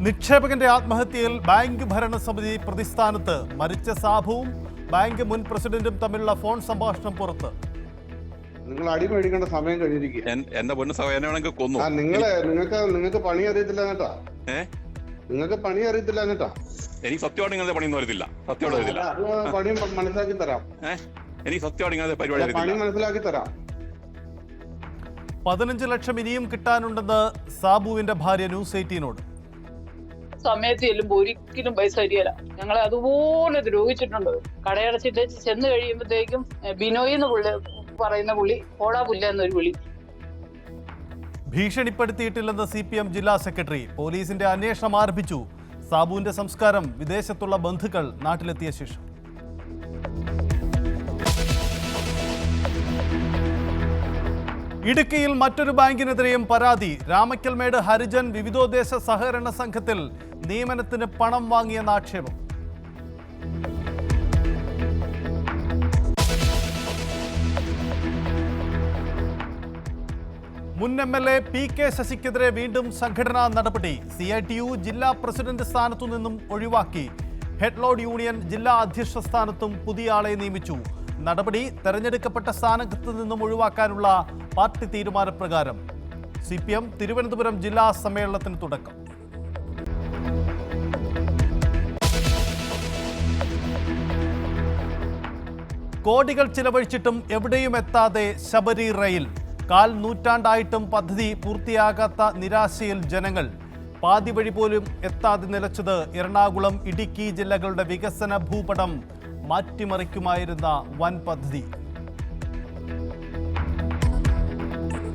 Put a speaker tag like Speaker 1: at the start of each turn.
Speaker 1: നിക്ഷേപകന്റെ ആത്മഹത്യയിൽ bank ഭരണസമിതി പ്രതിസ്ഥാനത്ത്. മരിച്ച സാബുവും bank മുൻ പ്രസിഡന്റും തമ്മിലുള്ള ഫോൺ സംഭാഷണം പുറത്ത്.
Speaker 2: നിങ്ങൾ അടി മേടിക്കേണ്ട സമയം കഴിഞ്ഞിരിക്കുക.
Speaker 3: എന്റെ പൊന്നു സഹോദരനെ കൊന്നു.
Speaker 2: നിങ്ങൾക്ക് പണി അറിയത്തില്ല കേട്ടാ. നിങ്ങൾക്ക് പണി അറിയത്തില്ല കേട്ടാ.
Speaker 3: എനിക്ക് സത്യമായിട്ട് ഇങ്ങനത്തെ പണിയൊന്നും അറിയത്തില്ല. സത്യമായിട്ട് അറിയത്തില്ല.
Speaker 2: പണി മനസ്സിലാക്കി തരാം.
Speaker 3: എനിക്ക് സത്യമായിട്ട് ഇങ്ങനത്തെ പരിപാടി
Speaker 2: പണി മനസ്സിലാക്കി തരാം.
Speaker 1: 15 ലക്ഷം ഇനിയും കിട്ടാനുണ്ടെന്ന് സാബുവിന്റെ ഭാര്യ ന്യൂസ് 18നോട്.
Speaker 4: സമയത്ത് ചെല്ലുമ്പോൾ ഒരിക്കലും പൈസ തരികയില്ല. ഞങ്ങളെ അതുപോലെ ദ്രോഹിച്ചിട്ടുണ്ട്. കടയടച്ചിട്ട് ചെന്ന് കഴിയുമ്പോഴത്തേക്കും ബിനോയ് എന്ന് പറയുന്ന പുള്ളി ഓടാ പുല്ല എന്നൊരു വിളി.
Speaker 1: ഭീഷണിപ്പെടുത്തിയിട്ടില്ലെന്ന് CPM ജില്ലാ സെക്രട്ടറി. പോലീസിന്റെ അന്വേഷണം ആരംഭിച്ചു. സാബുവിന്റെ സംസ്കാരം വിദേശത്തുള്ള ബന്ധുക്കൾ നാട്ടിലെത്തിയ ശേഷം. ഇടുക്കിയിൽ മറ്റൊരു ബാങ്കിനെതിരെയും പരാതി. രാമക്കൽമേട് ഹരിജൻ വിവിധോദ്ദേശ സഹകരണ സംഘത്തിൽ നിയമനത്തിന് പണം വാങ്ങിയെന്ന ആക്ഷേപം. മുൻ MLA PK ശശിക്കെതിരെ വീണ്ടും സംഘടനാ നടപടി. CITU ജില്ലാ പ്രസിഡന്റ് സ്ഥാനത്തു നിന്നും ഒഴിവാക്കി. ഹെഡ്ലോഡ് യൂണിയൻ ജില്ലാ അധ്യക്ഷ സ്ഥാനത്തും പുതിയ ആളെ നിയമിച്ചു. നടപടി തെരഞ്ഞെടുക്കപ്പെട്ട സ്ഥാനത്ത് നിന്നും ഒഴിവാക്കാനുള്ള പാർട്ടി തീരുമാനപ്രകാരം. CPM തിരുവനന്തപുരം ജില്ലാ സമ്മേളനത്തിന് തുടക്കം. കോടികൾ ചിലവഴിച്ചിട്ടും എവിടെയും എത്താതെ ശബരി റെയിൽ. 1/4 നൂറ്റാണ്ടായിട്ടും പദ്ധതി പൂർത്തിയാകാത്ത നിരാശയിൽ ജനങ്ങൾ. പാതി വഴി പോലും എത്താതെ നിലച്ചത് എറണാകുളം ഇടുക്കി ജില്ലകളുടെ വികസന ഭൂപടം മാറ്റിമറിക്കുമായിരുന്ന വൻ പദ്ധതി.